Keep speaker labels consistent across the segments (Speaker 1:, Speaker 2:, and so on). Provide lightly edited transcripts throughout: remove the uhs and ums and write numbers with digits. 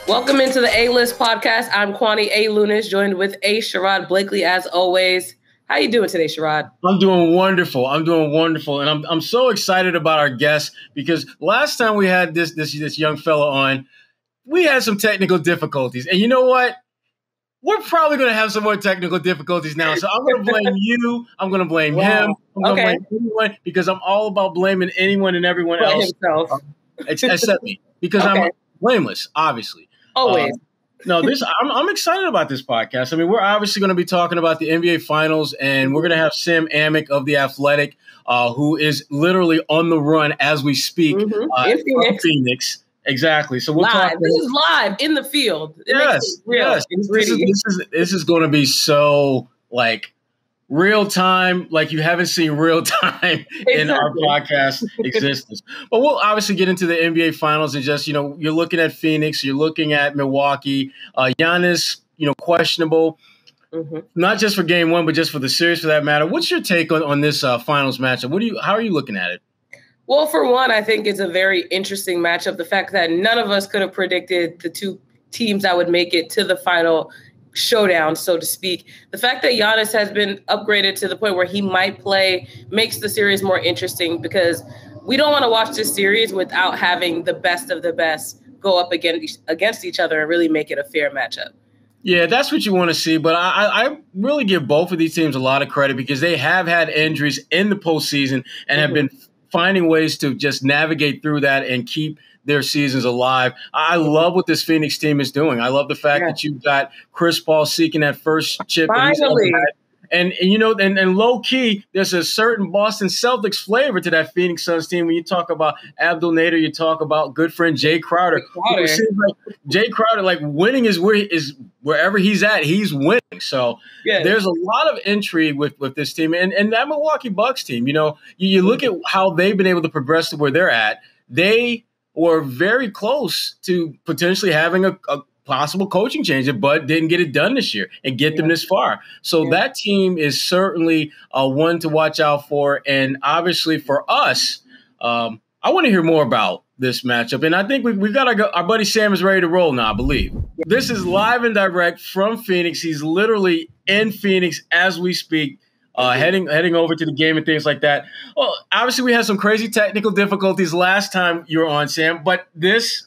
Speaker 1: Welcome into the A-List podcast. I'm Kwani A. Lunis, joined with A. Sherrod Blakely, as always. How you doing today, Sherrod?
Speaker 2: I'm doing wonderful. And I'm so excited about our guest because last time we had this young fella on, we had some technical difficulties. And you know what? We're probably going to have some more technical difficulties now. So I'm going to blame you. I'm going to blame him. I'm going to blame anyone because I'm all about blaming anyone and everyone else. Except me, because I'm blameless, obviously.
Speaker 1: Always.
Speaker 2: I'm excited about this podcast. I mean, we're obviously going to be talking about the NBA Finals, and we're going to have Sam Amick of The Athletic, who is literally on the run as we speak in Phoenix. Exactly. So we'll talk.
Speaker 1: This is live in the field.
Speaker 2: Yes. This is going to be so real time, like you haven't seen real time in our podcast existence. But we'll obviously get into the NBA Finals and just, you're looking at Phoenix, you're looking at Milwaukee, Giannis, questionable, not just for game one, but just for the series for that matter. What's your take on this Finals matchup? How are you looking at it?
Speaker 1: Well, for one, I think it's a very interesting matchup. The fact that none of us could have predicted the two teams that would make it to the final showdown, so to speak. The fact that Giannis has been upgraded to the point where he might play makes the series more interesting because we don't want to watch this series without having the best of the best go up against each other and really make it a fair matchup.
Speaker 2: Yeah, that's what you want to see. But I really give both of these teams a lot of credit because they have had injuries in the postseason and have been finding ways to just navigate through that and keep their seasons alive. I love what this Phoenix team is doing. I love the fact that you've got Chris Paul seeking that first chip.
Speaker 1: Finally.
Speaker 2: And low key, there's a certain Boston Celtics flavor to that Phoenix Suns team. When you talk about Abdul Nader, you talk about good friend Jay Crowder. It seems like Jay Crowder, winning is wherever he's at, he's winning. So there's a lot of intrigue with this team and that Milwaukee Bucks team. You look at how they've been able to progress to where they're at. They were very close to potentially having a possible coaching change, but didn't get it done this year and get them this far. So that team is certainly one to watch out for. And obviously for us, I want to hear more about this matchup. And I think we've got our buddy Sam is ready to roll now, I believe. This is live and direct from Phoenix. He's literally in Phoenix as we speak. Heading over to the game and things like that. Well, obviously we had some crazy technical difficulties last time you were on, Sam, but this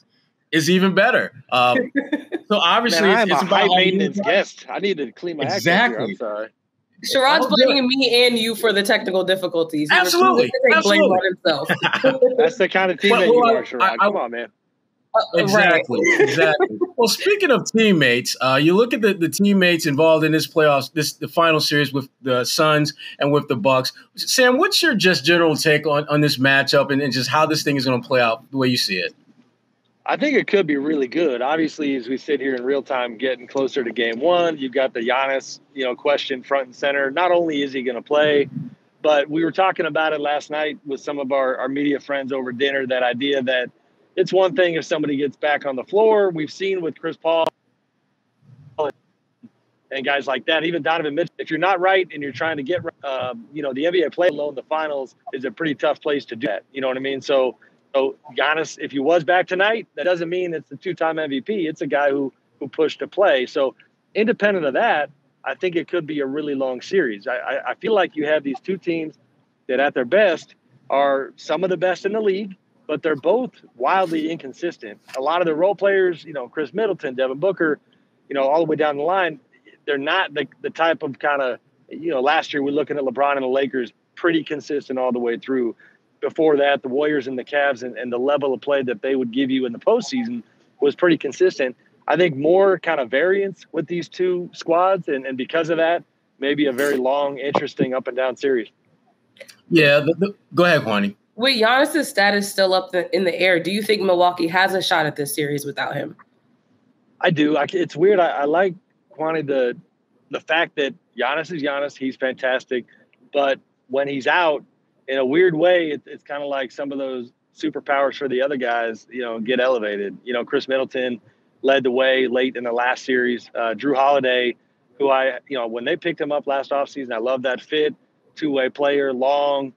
Speaker 2: is even better. So obviously
Speaker 3: I'm a high maintenance guest. I need to clean my act up here. I'm sorry.
Speaker 1: Sherrod's blaming me and you for the technical difficulties.
Speaker 2: Absolutely.
Speaker 1: Blame on himself.
Speaker 3: That's the kind of team that you are, Sherrod. Come on, man.
Speaker 2: Exactly. Well, speaking of teammates, you look at the teammates involved in this playoffs, the final series with the Suns and with the Bucks. Sam, what's your just general take on this matchup and just how this thing is going to play out the way you see it?
Speaker 3: I think it could be really good. Obviously, as we sit here in real time, getting closer to game one, you've got the Giannis, question front and center. Not only is he going to play, but we were talking about it last night with some of our media friends over dinner, that idea that it's one thing if somebody gets back on the floor. We've seen with Chris Paul and guys like that, even Donovan Mitchell, if you're not right and you're trying to get, the NBA play alone, the finals is a pretty tough place to do that. You know what I mean? So Giannis, if he was back tonight, that doesn't mean it's a two-time MVP. It's a guy who pushed to play. So independent of that, I think it could be a really long series. I feel like you have these two teams that at their best are some of the best in the league, but they're both wildly inconsistent. A lot of the role players, Chris Middleton, Devin Booker, all the way down the line, they're not the type of kind of, last year we're looking at LeBron and the Lakers, pretty consistent all the way through. Before that, the Warriors and the Cavs and the level of play that they would give you in the postseason was pretty consistent. I think more kind of variance with these two squads, and because of that, maybe a very long, interesting up and down series.
Speaker 2: Yeah, go ahead, Kwani.
Speaker 1: With Giannis' status still up in the air, do you think Milwaukee has a shot at this series without him?
Speaker 3: I do. It's weird. I like, Kwani, the fact that Giannis is Giannis. He's fantastic. But when he's out, in a weird way, it's kind of like some of those superpowers for the other guys, get elevated. Chris Middleton led the way late in the last series. Jrue Holiday, who when they picked him up last offseason, I love that fit, two-way player, long,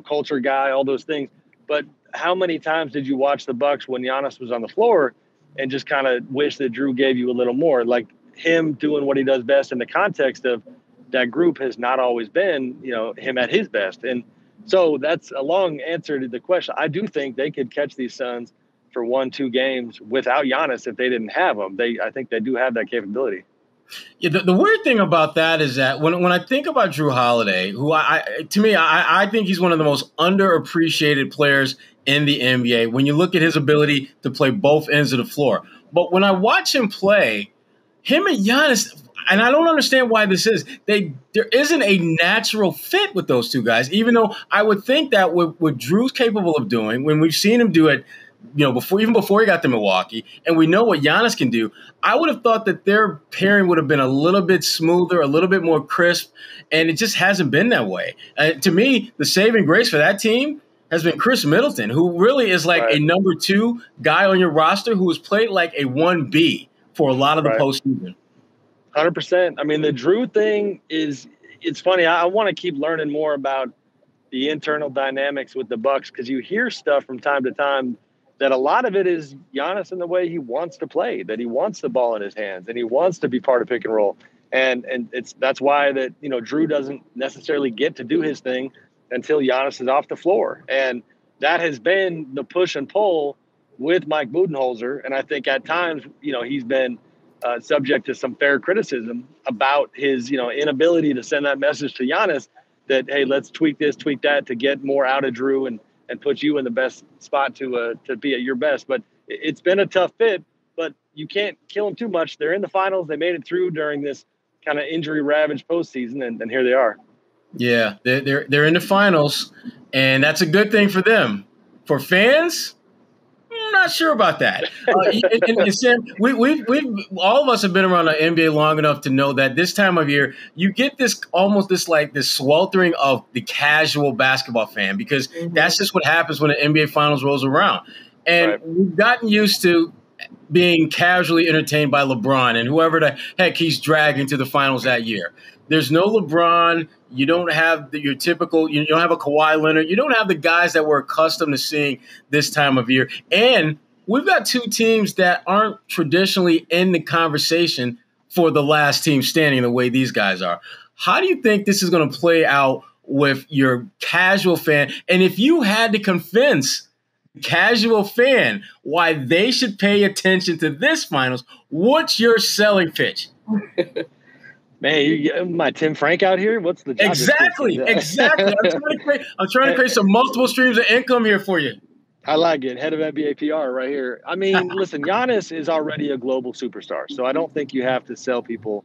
Speaker 3: culture guy, all those things. But how many times did you watch the Bucks when Giannis was on the floor and just kind of wish that Jrue gave you a little more? Like him doing what he does best in the context of that group has not always been, him at his best. And so that's a long answer to the question. I do think they could catch these Suns for 1-2 games without Giannis if they didn't have him. I think they do have that capability.
Speaker 2: Yeah, the weird thing about that is that when I think about Jrue Holiday, who I think he's one of the most underappreciated players in the NBA when you look at his ability to play both ends of the floor. But when I watch him play, him and Giannis, and I don't understand why this is, there isn't a natural fit with those two guys, even though I would think that what Drew's capable of doing, when we've seen him do it, before he got to Milwaukee, and we know what Giannis can do, I would have thought that their pairing would have been a little bit smoother, a little bit more crisp, and it just hasn't been that way. To me, the saving grace for that team has been Chris Middleton, who really is like a number 2 guy on your roster who has played like a 1B for a lot of the postseason.
Speaker 3: 100%. I mean, the Jrue thing it's funny. I want to keep learning more about the internal dynamics with the Bucks because you hear stuff from time to time that a lot of it is Giannis in the way he wants to play, that he wants the ball in his hands and he wants to be part of pick and roll. And that's why that, Jrue doesn't necessarily get to do his thing until Giannis is off the floor. And that has been the push and pull with Mike Budenholzer. And I think at times, he's been subject to some fair criticism about his, inability to send that message to Giannis that, hey, let's tweak this, tweak that to get more out of Jrue and put you in the best spot to be at your best. But it's been a tough fit, but you can't kill them too much. They're in the finals. They made it through during this kind of injury-ravaged postseason, and here they are.
Speaker 2: Yeah, they're in the finals, and that's a good thing for them. For fans, I'm not sure about that. And Sam, we all of us have been around the NBA long enough to know that this time of year you get this sweltering of the casual basketball fan because that's just what happens when the NBA Finals rolls around, and we've gotten used to being casually entertained by LeBron and whoever the heck he's dragging to the finals that year. There's no LeBron. You don't have your typical – you don't have a Kawhi Leonard. You don't have the guys that we're accustomed to seeing this time of year. And we've got two teams that aren't traditionally in the conversation for the last team standing the way these guys are. How do you think this is going to play out with your casual fan? And if you had to convince the casual fan why they should pay attention to this finals, what's your selling pitch?
Speaker 3: Man, you my Tim Frank out here? What's the job?
Speaker 2: Exactly. I'm trying to create some multiple streams of income here for you.
Speaker 3: I like it. Head of NBA PR right here. I mean, listen, Giannis is already a global superstar, so I don't think you have to sell people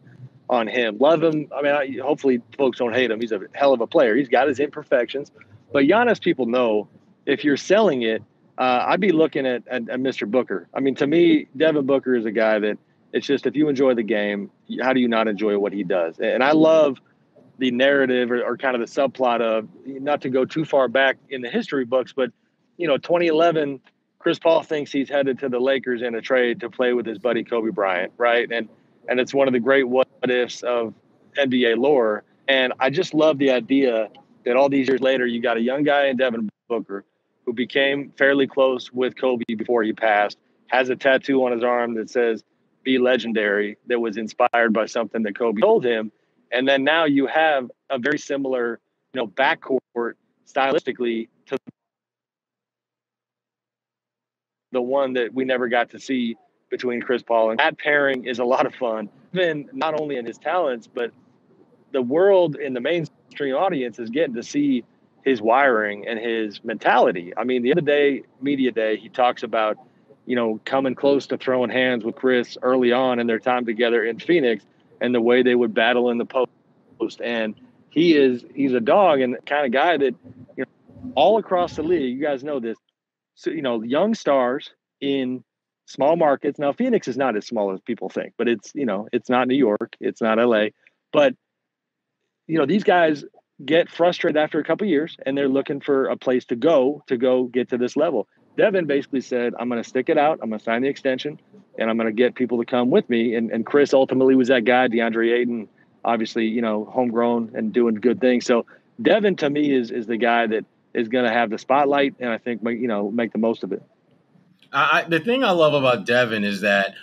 Speaker 3: on him. Love him. I mean, hopefully folks don't hate him. He's a hell of a player. He's got his imperfections. But Giannis, people know if you're selling it, I'd be looking at Mr. Booker. I mean, to me, Devin Booker is a guy that it's just if you enjoy the game, how do you not enjoy what he does? And I love the narrative or kind of the subplot of, not to go too far back in the history books, but, 2011, Chris Paul thinks he's headed to the Lakers in a trade to play with his buddy Kobe Bryant, right? And it's one of the great what-ifs of NBA lore. And I just love the idea that all these years later, you got a young guy in Devin Booker who became fairly close with Kobe before he passed, has a tattoo on his arm that says, "Be legendary," that was inspired by something that Kobe told him. And then now you have a very similar, backcourt stylistically to the one that we never got to see between Chris Paul. And that pairing is a lot of fun, even not only in his talents, but the world in the mainstream audience is getting to see his wiring and his mentality. I mean, the other day, media day, he talks about, coming close to throwing hands with Chris early on in their time together in Phoenix and the way they would battle in the post. And he's a dog and the kind of guy that, all across the league, you guys know this. So, young stars in small markets. Now, Phoenix is not as small as people think, but it's not New York. It's not LA. But, these guys get frustrated after a couple of years and they're looking for a place to go get to this level. Devin basically said, I'm going to stick it out. I'm going to sign the extension. and I'm going to get people to come with me. And Chris ultimately was that guy. DeAndre Ayton, obviously, you know, homegrown and doing good things. So Devin, to me, is the guy that is going to have the spotlight, and I think, you know, make the most of it.
Speaker 2: The thing I love about Devin is that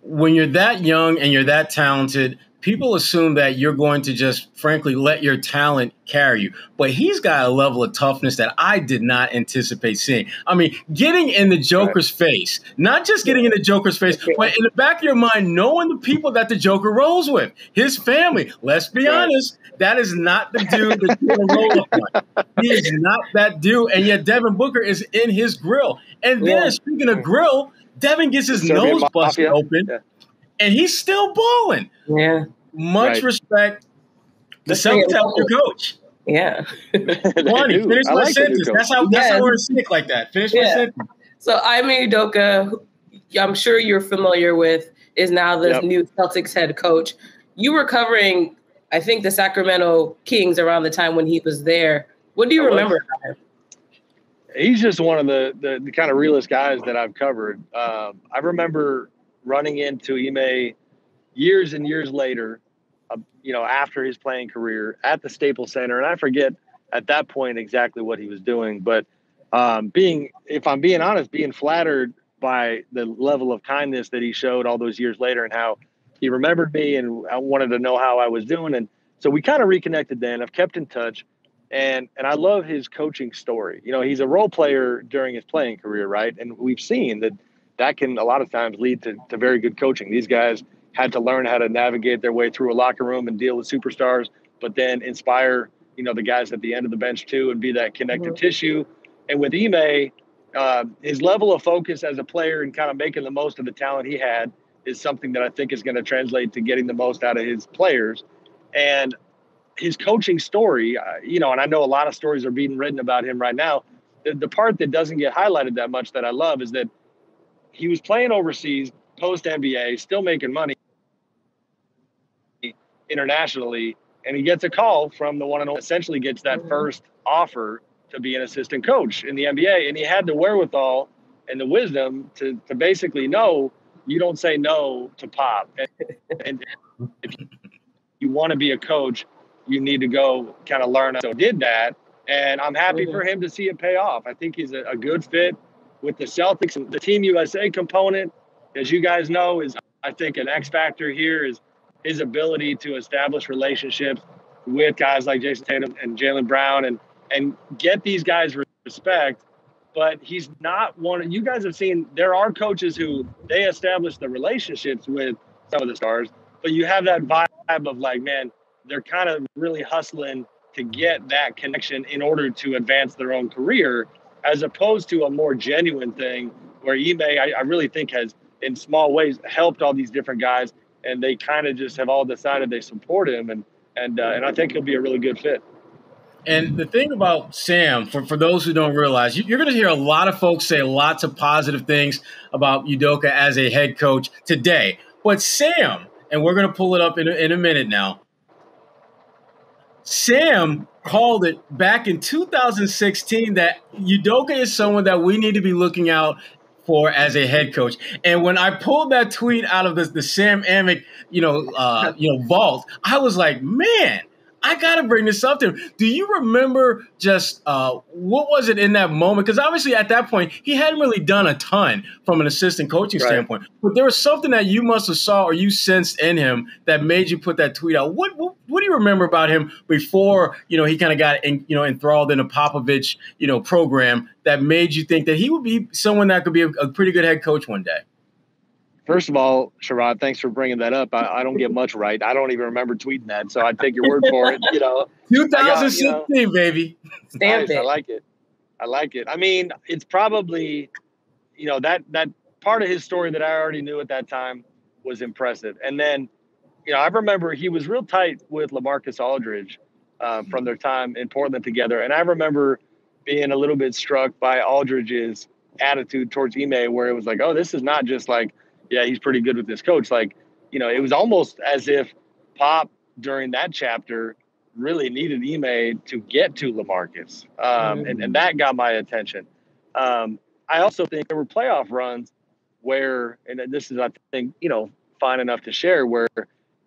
Speaker 2: when you're that young and you're that talented, people assume that you're going to just, frankly, let your talent carry you. But he's got a level of toughness that I did not anticipate seeing. I mean, getting in the Joker's face, not just getting in the Joker's face, but in the back of your mind, knowing the people that the Joker rolls with, his family. Let's be honest, that is not the dude that you're going to roll up on. He is not that dude. And yet Devin Booker is in his grill. And then, speaking of grill, Devin gets his nose busted open. And he's still balling.
Speaker 1: Yeah.
Speaker 2: Much respect. The Celtics have your coach.
Speaker 1: Yeah.
Speaker 2: Kwani, finish my sentence. That's how we're sick like that. Finish my sentence.
Speaker 1: So Ime Udoka, who I'm sure you're familiar with, is now the new Celtics head coach. You were covering, I think, the Sacramento Kings around the time when he was there. What do you remember about him?
Speaker 3: He's just one of the kind of realest guys that I've covered. I remember running into Ime years and years later, you know, after his playing career at the Staples Center. And I forget at that point exactly what he was doing. But if I'm being honest, being flattered by the level of kindness that he showed all those years later and how he remembered me and I wanted to know how I was doing. And so we kind of reconnected then. I've kept in touch. And I love his coaching story. You know, he's a role player during his playing career, right? And we've seen that can a lot of times lead to very good coaching. These guys had to learn how to navigate their way through a locker room and deal with superstars, but then inspire, you know, the guys at the end of the bench too and be that connective tissue. And with Ime, his level of focus as a player and kind of making the most of the talent he had is something that I think is going to translate to getting the most out of his players. And his coaching story, you know, and I know a lot of stories are being written about him right now. The part that doesn't get highlighted that much that I love is that he was playing overseas, post-NBA, still making money internationally, and he gets a call from the one and only, essentially gets that first offer to be an assistant coach in the NBA, and he had the wherewithal and the wisdom to basically know you don't say no to Pop. And if you want to be a coach, you need to go kind of learn. So did that, and I'm happy for him to see it pay off. I think he's a good fit with the Celtics. And the Team USA component, as you guys know, is, I think, an X factor here is his ability to establish relationships with guys like Jason Tatum and Jaylen Brown and get these guys respect. But he's not one. You guys have seen there are coaches who they establish the relationships with some of the stars, but you have that vibe of like, man, they're kind of really hustling to get that connection in order to advance their own career, as opposed to a more genuine thing where Ime, I really think, has in small ways helped all these different guys, and they kind of just have all decided they support him, and I think he'll be a really good fit.
Speaker 2: And the thing about Sam, for those who don't realize, you're going to hear a lot of folks say lots of positive things about Udoka as a head coach today. But Sam, and we're going to pull it up in a minute now, Sam called it back in 2016 that Udoka is someone that we need to be looking out for as a head coach. And when I pulled that tweet out of the Sam Amick, vault, I was like, man, I got to bring this up to him. Do you remember just what was it in that moment? Because obviously at that point, he hadn't really done a ton from an assistant coaching standpoint. But there was something that you must have saw or you sensed in him that made you put that tweet out. What do you remember about him before, he kind of got enthralled in a Popovich, program that made you think that he would be someone that could be a pretty good head coach one day?
Speaker 3: First of all, Sherrod, thanks for bringing that up. I don't get much right. I don't even remember tweeting that, so I take your word for it.
Speaker 2: 2016, baby.
Speaker 3: Nice, I like it. I like it. I mean, it's probably, that part of his story that I already knew at that time was impressive. And then, I remember he was real tight with LaMarcus Aldridge from their time in Portland together. And I remember being a little bit struck by Aldridge's attitude towards Ime, where it was like, oh, this is not just like, yeah, he's pretty good with this coach. Like, it was almost as if Pop during that chapter really needed Ime to get to LaMarcus. And that got my attention. I also think there were playoff runs where, and this is, I think, fine enough to share, where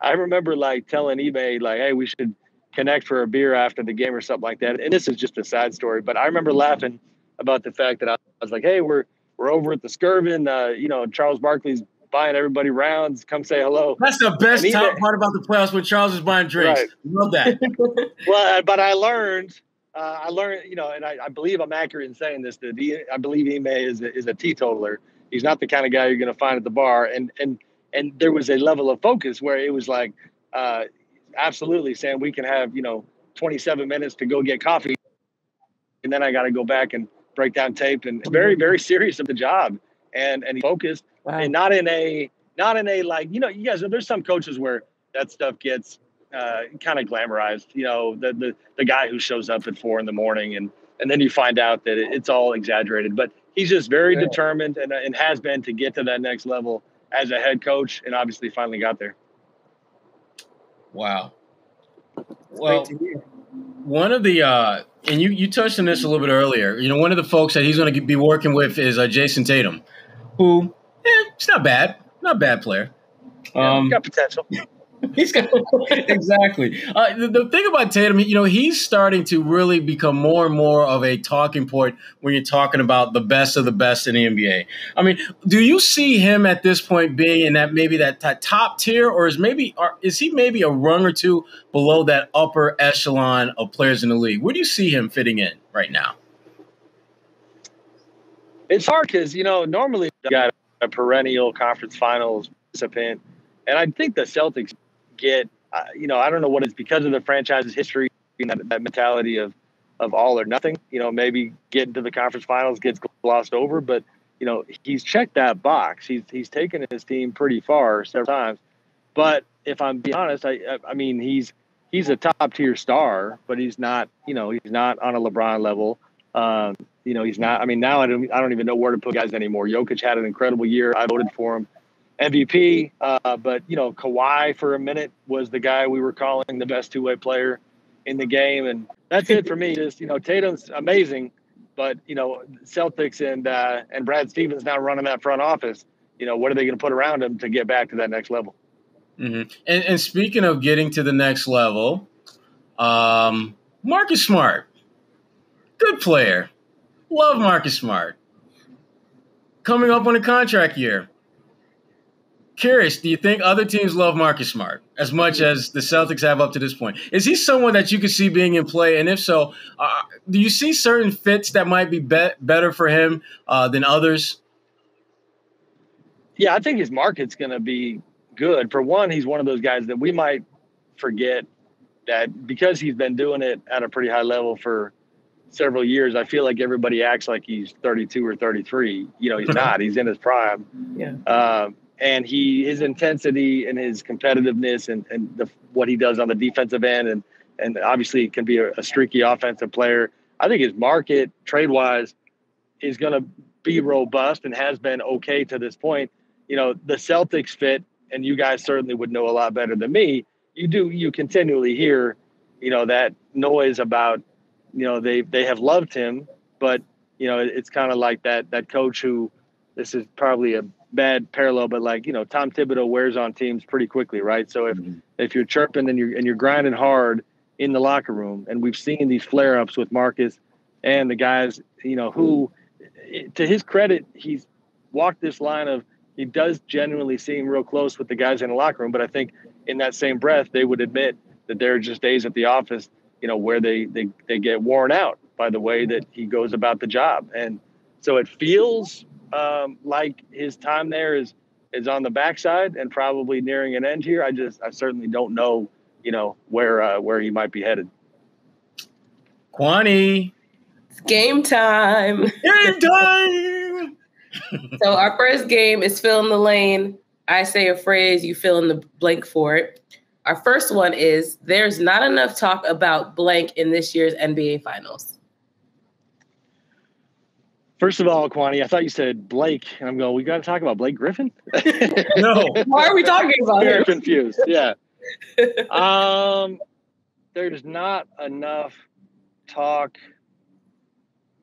Speaker 3: I remember like telling Ime, like, hey, we should connect for a beer after the game or something like that. And this is just a side story, but I remember laughing about the fact that I was like, hey, we're over at the Skirvin, Charles Barkley's buying everybody rounds. Come say hello.
Speaker 2: That's the best part about the playoffs when Charles is buying drinks. Right. Love that.
Speaker 3: Well, but I learned, and I believe I'm accurate in saying this, that I believe Ime is a teetotaler. He's not the kind of guy you're going to find at the bar. And there was a level of focus where it was like, absolutely, Sam, we can have, 27 minutes to go get coffee. And then I got to go back and break down tape, and very, very serious of the job and he focused. Wow. And not in a like, you guys, there's some coaches where that stuff gets kind of glamorized, the guy who shows up at 4 a.m. and then you find out that it's all exaggerated, but he's just very determined and has been to get to that next level as a head coach, and obviously finally got there.
Speaker 2: Wow. Well, one of the and you touched on this a little bit earlier. One of the folks that he's going to be working with is Jason Tatum, who he's not bad player.
Speaker 3: He's got potential.
Speaker 2: He's got exactly. The thing about Tatum, he's starting to really become more and more of a talking point when you're talking about the best of the best in the NBA. I mean, do you see him at this point being in that top tier, or is he maybe a rung or two below that upper echelon of players in the league? Where do you see him fitting in right now?
Speaker 3: It's hard because normally you got a perennial conference finals participant, and I think the Celtics get, I don't know what it's because of the franchise's history, that mentality of all or nothing, maybe getting to the conference finals gets glossed over, but, he's checked that box. He's taken his team pretty far several times. But if I'm being honest, I mean, he's a top tier star, but he's not, he's not on a LeBron level. He's not, I mean, now I don't even know where to put guys anymore. Jokic had an incredible year. I voted for him MVP, but Kawhi for a minute was the guy we were calling the best two-way player in the game, and that's it for me. Just Tatum's amazing, but Celtics and Brad Stevens now running that front office. What are they going to put around him to get back to that next level?
Speaker 2: Mm-hmm. And speaking of getting to the next level, Marcus Smart, good player, love Marcus Smart, coming up on a contract year. Curious, do you think other teams love Marcus Smart as much as the Celtics have up to this point? Is he someone that you could see being in play? And if so, do you see certain fits that might be better for him than others?
Speaker 3: Yeah, I think his market's going to be good. For one, he's one of those guys that we might forget that because he's been doing it at a pretty high level for several years. I feel like everybody acts like he's 32 or 33. He's not. He's in his prime.
Speaker 1: Yeah.
Speaker 3: And his intensity and his competitiveness and what he does on the defensive end and obviously can be a streaky offensive player. I think his market trade-wise is going to be robust and has been okay to this point. The Celtics fit, and you guys certainly would know a lot better than me. You continually hear, that noise about, they have loved him, but, it's kind of like that coach who, this is probably a bad parallel, but Tom Thibodeau wears on teams pretty quickly, right? So if you're chirping and you're grinding hard in the locker room, and we've seen these flare-ups with Marcus and the guys, who, to his credit, he's walked this line of he does genuinely seem real close with the guys in the locker room, but I think in that same breath they would admit that there are just days at the office, where they get worn out by the way that he goes about the job, and so it feels like his time there is on the backside and probably nearing an end here. I certainly don't know, where he might be headed.
Speaker 2: Kwani,
Speaker 1: it's game time.
Speaker 2: Game time.
Speaker 1: So our first game is fill in the lane. I say a phrase, you fill in the blank for it. Our first one is, there's not enough talk about blank in this year's NBA Finals.
Speaker 3: First of all, Kwani, I thought you said Blake, and I'm going, we got to talk about Blake Griffin?
Speaker 2: No.
Speaker 1: Why are we talking about him?
Speaker 3: Very confused, yeah. There's not enough talk.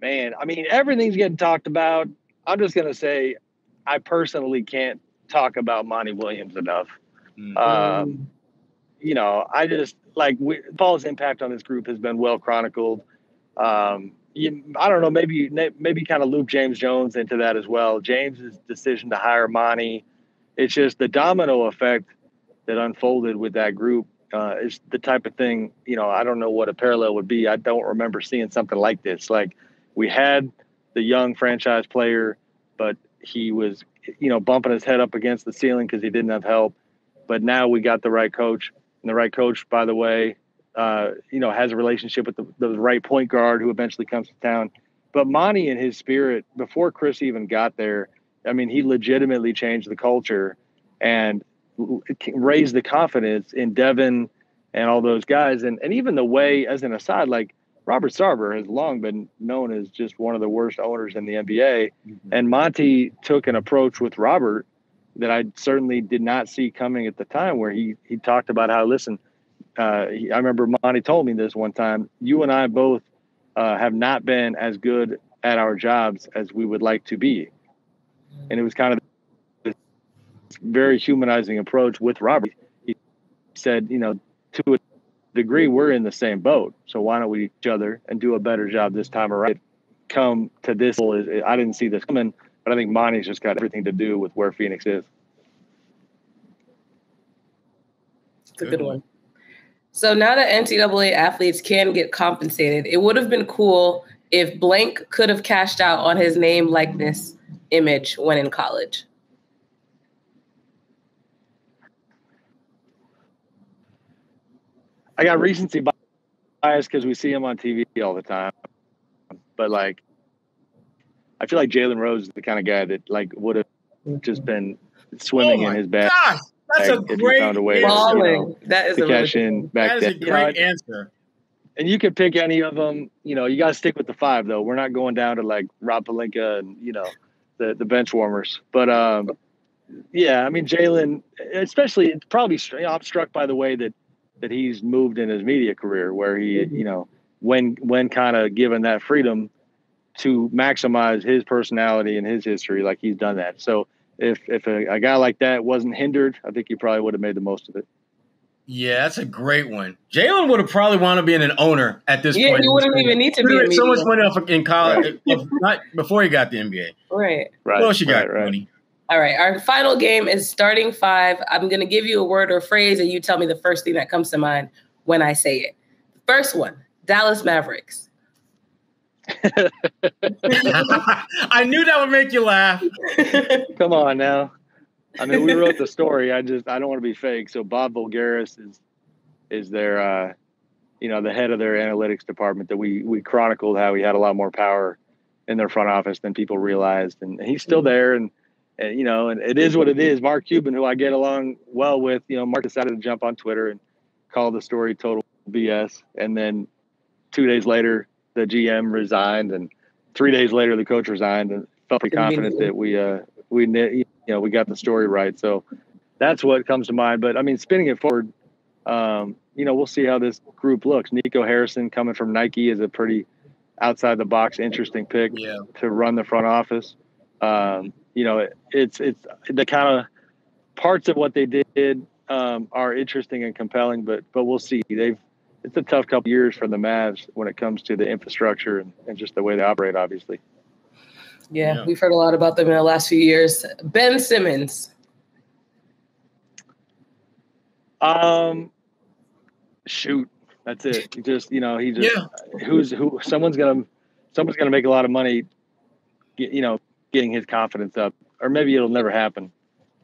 Speaker 3: Man, I mean, everything's getting talked about. I'm just going to say I personally can't talk about Monty Williams enough.
Speaker 2: Mm-hmm.
Speaker 3: You know, I just Paul's impact on this group has been well chronicled. I don't know, maybe kind of loop James Jones into that as well. James's decision to hire Monty, it's just the domino effect that unfolded with that group is the type of thing, you know, I don't know what a parallel would be. I don't remember seeing something like this. Like, we had the young franchise player, but he was, you know, bumping his head up against the ceiling because he didn't have help. But now we got the right coach, and the right coach, by the way, you know, has a relationship with the right point guard who eventually comes to town. But Monty and his spirit, before Chris even got there, I mean, he legitimately changed the culture and raised the confidence in Devin and all those guys. And even the way, as an aside, like, Robert Sarver has long been known as just one of the worst owners in the NBA. Mm-hmm. And Monty took an approach with Robert that I certainly did not see coming at the time, where he talked about how, listen, I remember Monty told me this one time, you and I both have not been as good at our jobs as we would like to be. And it was kind of this very humanizing approach with Robert. He said, you know, to a degree, we're in the same boat. So why don't we each other and do a better job this time around? Come to this, I didn't see this coming, but I think Monty's just got everything to do with where Phoenix is.
Speaker 1: It's a good one. So now that NCAA athletes can get compensated, it would have been cool if Blank could have cashed out on his name, likeness, image when in college.
Speaker 3: I got recency bias because we see him on TV all the time. But, like, I feel like Jalen Rose is the kind of guy that, like, would have just been swimming in his bag.
Speaker 2: Gosh, that's a great
Speaker 3: found a way to cash in back then.
Speaker 2: That is a great answer.
Speaker 3: And you could pick any of them. You know, you got to stick with the five, though. We're not going down to, like, Rob Pelinka and, you know, the bench warmers. But, yeah, I mean, Jalen, especially, it's probably, you know, I'm struck by the way that he's moved in his media career, where he, you know, when kind of given that freedom to maximize his personality and his history, like, he's done that. So if a guy like that wasn't hindered, I think he probably would have made the most of it.
Speaker 2: Yeah, that's a great one. Jalen would have probably wound up being an owner at this point.
Speaker 1: Yeah, he wouldn't even need to be.
Speaker 2: So much money off in college, not before he got the NBA.
Speaker 1: Right.
Speaker 2: What else you got, money?
Speaker 1: All right, our final game is starting five. I'm going to give you a word or phrase, and you tell me the first thing that comes to mind when I say it. First one, Dallas Mavericks.
Speaker 3: I knew that would make you laugh. Come on now. I mean, we wrote the story. I don't want to be fake. So Bob Voulgaris is their, you know, the head of their analytics department, that we chronicled how he had a lot more power in their front office than people realized. And he's still there. And you know, and it is what it is. Mark Cuban, who I get along well with, you know, Mark decided to jump on Twitter and call the story total BS. And then 2 days later, the GM resigned, and 3 days later, the coach resigned, and felt pretty confident that we got the story right. So that's what comes to mind. But I mean, spinning it forward, you know, we'll see how this group looks. Nico Harrison coming from Nike is a pretty outside the box, interesting pick to run the front office. You know, it's the kind of parts of what they did are interesting and compelling, but we'll see. It's a tough couple years for the Mavs when it comes to the infrastructure and just the way they operate, obviously.
Speaker 1: Yeah, we've heard a lot about them in the last few years. Ben Simmons.
Speaker 3: Shoot, that's it. Someone's gonna make a lot of money, you know, getting his confidence up, or maybe it'll never happen.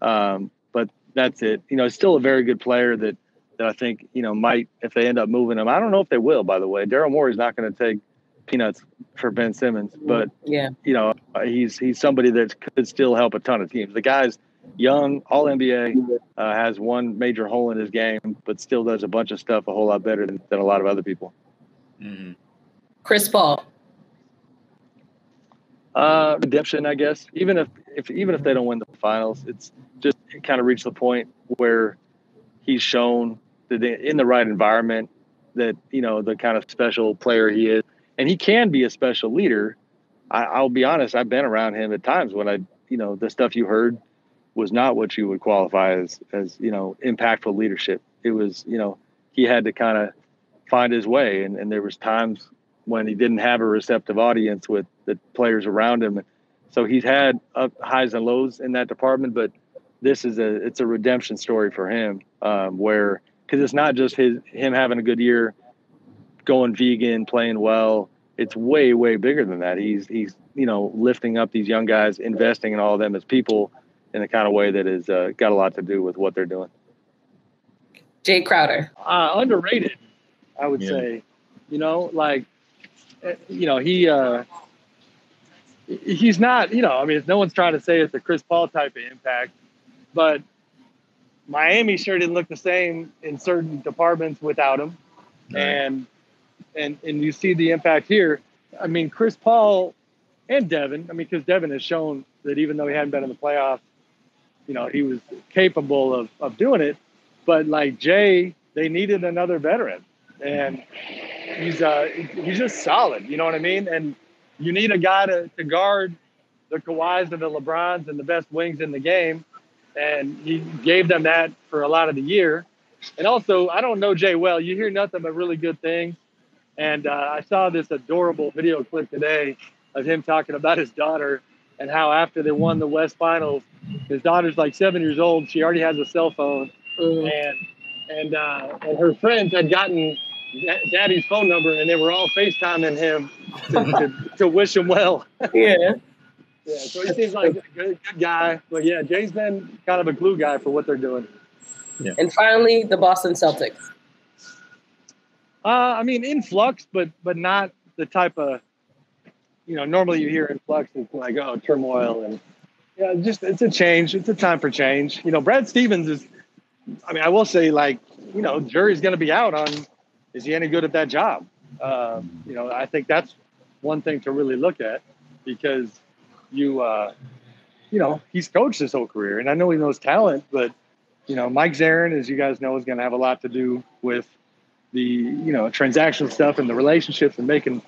Speaker 3: But that's it. You know, it's still a very good player that I think, you know, might, if they end up moving him. I don't know if they will, by the way. Daryl Morey's not going to take peanuts for Ben Simmons, but you know, he's somebody that could still help a ton of teams. The guy's young, all NBA, has one major hole in his game, but still does a bunch of stuff a whole lot better than a lot of other people.
Speaker 2: Mm-hmm.
Speaker 1: Chris Paul.
Speaker 3: Redemption, I guess. Even if they don't win the finals, it's just kind of reached the point where he's shown that in the right environment that, you know, the kind of special player he is, and he can be a special leader. I'll be honest, I've been around him at times when I the stuff you heard was not what you would qualify as impactful leadership. It was, he had to kind of find his way. And there was times when he didn't have a receptive audience with the players around him. So he's had highs and lows in that department, but it's a redemption story for him, because it's not just him having a good year, going vegan, playing well. It's way, way bigger than that. He's lifting up these young guys, investing in all of them as people in a kind of way that has got a lot to do with what they're doing.
Speaker 1: Jay Crowder.
Speaker 3: Underrated, I would say. He's not, no one's trying to say it's a Chris Paul type of impact, but Miami sure didn't look the same in certain departments without him. Right. And you see the impact here. I mean, Chris Paul and Devin, because Devin has shown that even though he hadn't been in the playoffs, he was capable of doing it. But like Jay, they needed another veteran. And he's just solid, you know what I mean? And you need a guy to guard the Kawhis and the LeBrons and the best wings in the game. And he gave them that for a lot of the year. And also, I don't know Jay well. You hear nothing but really good things. And I saw this adorable video clip today of him talking about his daughter and how after they won the West Finals, his daughter's like 7 years old. She already has a cell phone. And her friends had gotten Daddy's phone number, and they were all FaceTiming him to wish him well.
Speaker 1: Yeah.
Speaker 3: Yeah, so he seems like a good guy. But, yeah, Jay's been kind of a glue guy for what they're doing.
Speaker 1: Yeah. And finally, the Boston Celtics.
Speaker 3: In flux, but not the type of, normally you hear in flux, it's like, turmoil. And, it's a change. It's a time for change. Brad Stevens is, I will say, jury's going to be out on, is he any good at that job? I think that's one thing to really look at, because he's coached his whole career. And I know he knows talent, but, Mike Zarin, as you guys know, is going to have a lot to do with the, transactional stuff and the relationships and making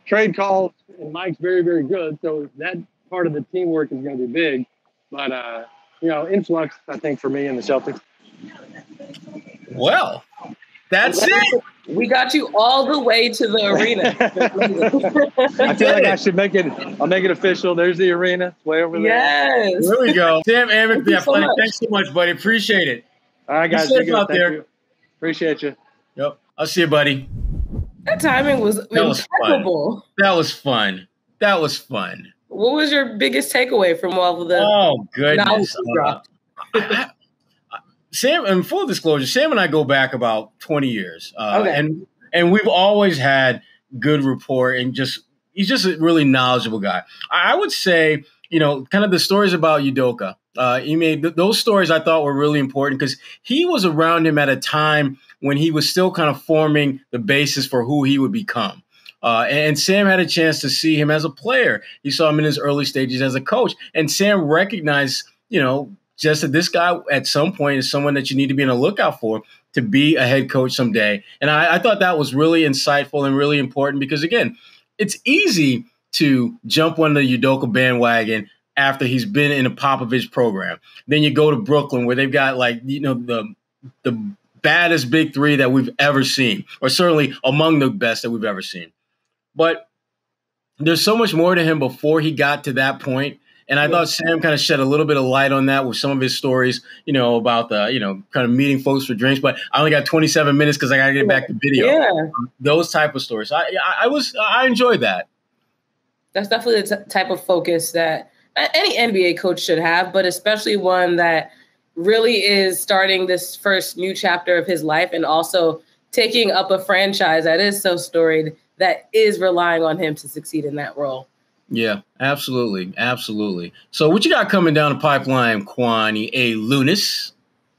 Speaker 3: trade calls. And Mike's very, very good. So that part of the teamwork is going to be big. But, influx, I think, for me and the Celtics.
Speaker 2: Well, that's it.
Speaker 1: We got you all the way to the arena.
Speaker 3: I feel like I should make it official. There's the arena. It's way over there.
Speaker 1: Yes.
Speaker 2: There we go. Sam Amick, thanks so much, buddy. Appreciate it.
Speaker 3: All right, guys.
Speaker 2: Be safe out there.
Speaker 3: You. Appreciate you.
Speaker 2: Yep. I'll see you, buddy.
Speaker 1: That timing was impeccable.
Speaker 2: That was fun.
Speaker 1: What was your biggest takeaway from all of the
Speaker 2: goodness. Sam, in full disclosure, Sam and I go back about 20 years. And we've always had good rapport, and he's just a really knowledgeable guy. I would say, kind of the stories about Udoka. Those stories I thought were really important, because he was around him at a time when he was still kind of forming the basis for who he would become. And Sam had a chance to see him as a player. He saw him in his early stages as a coach. And Sam recognized, just that this guy at some point is someone that you need to be on the lookout for to be a head coach someday. And I thought that was really insightful and really important, because, again, it's easy to jump on the Udoka bandwagon after he's been in a Popovich program. Then you go to Brooklyn, where they've got the baddest big three that we've ever seen, or certainly among the best that we've ever seen. But there's so much more to him before he got to that point. And I thought Sam kind of shed a little bit of light on that with some of his stories, about the, kind of meeting folks for drinks. But I only got 27 minutes because I got to get back to video.
Speaker 1: Yeah.
Speaker 2: Those type of stories. I enjoyed that.
Speaker 1: That's definitely the type of focus that any NBA coach should have, but especially one that really is starting this first new chapter of his life, and also taking up a franchise that is so storied, that is relying on him to succeed in that role.
Speaker 2: Yeah, absolutely. Absolutely. So what you got coming down the pipeline, Kwani A. Lunis?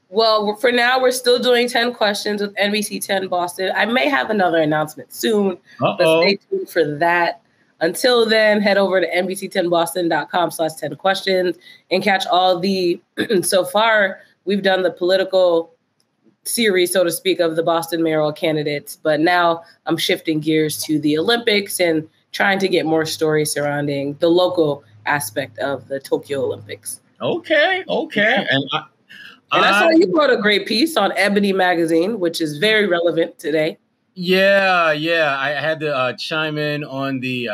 Speaker 1: Well, for now, we're still doing 10 questions with NBC 10 Boston. I may have another announcement soon, but stay tuned for that. Until then, head over to NBC10Boston.com/10 questions and catch all the, so far, we've done the political series, so to speak, of the Boston mayoral candidates. But now I'm shifting gears to the Olympics and trying to get more stories surrounding the local aspect of the Tokyo Olympics.
Speaker 2: Okay.
Speaker 1: Yeah. And I saw you wrote a great piece on Ebony Magazine, which is very relevant today.
Speaker 2: Yeah. I had to chime in on the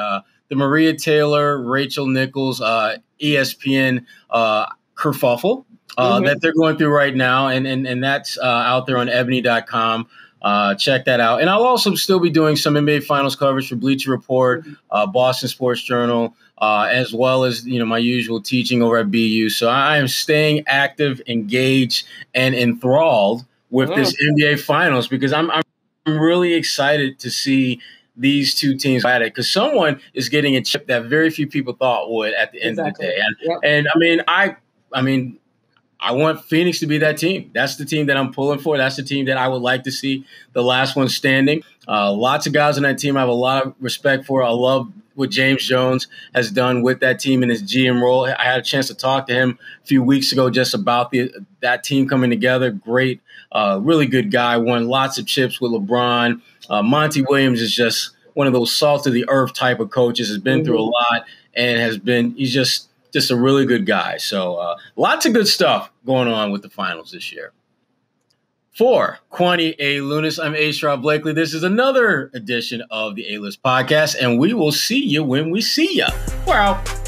Speaker 2: Maria Taylor, Rachel Nichols, ESPN kerfuffle that they're going through right now, and that's out there on ebony.com. Check that out. And I'll also still be doing some NBA Finals coverage for Bleacher Report, Boston Sports Journal, as well as my usual teaching over at BU. So I am staying active, engaged, and enthralled with this NBA Finals because I'm really excited to see these two teams at it because someone is getting a chip that very few people thought would at the end of the day. And I mean, I want Phoenix to be that team. That's the team that I'm pulling for. That's the team that I would like to see the last one standing. Lots of guys on that team I have a lot of respect for. I love what James Jones has done with that team in his GM role. I had a chance to talk to him a few weeks ago just about that team coming together. Great, really good guy. Won lots of chips with LeBron. Monty Williams is just one of those salt of the earth type of coaches. Has been through a lot and he's just a really good guy. So lots of good stuff going on with the finals this year. For Kwani A. Lunis, I'm Sherrod Blakely. This is another edition of the A-List podcast, and we will see you when we see you. We're out.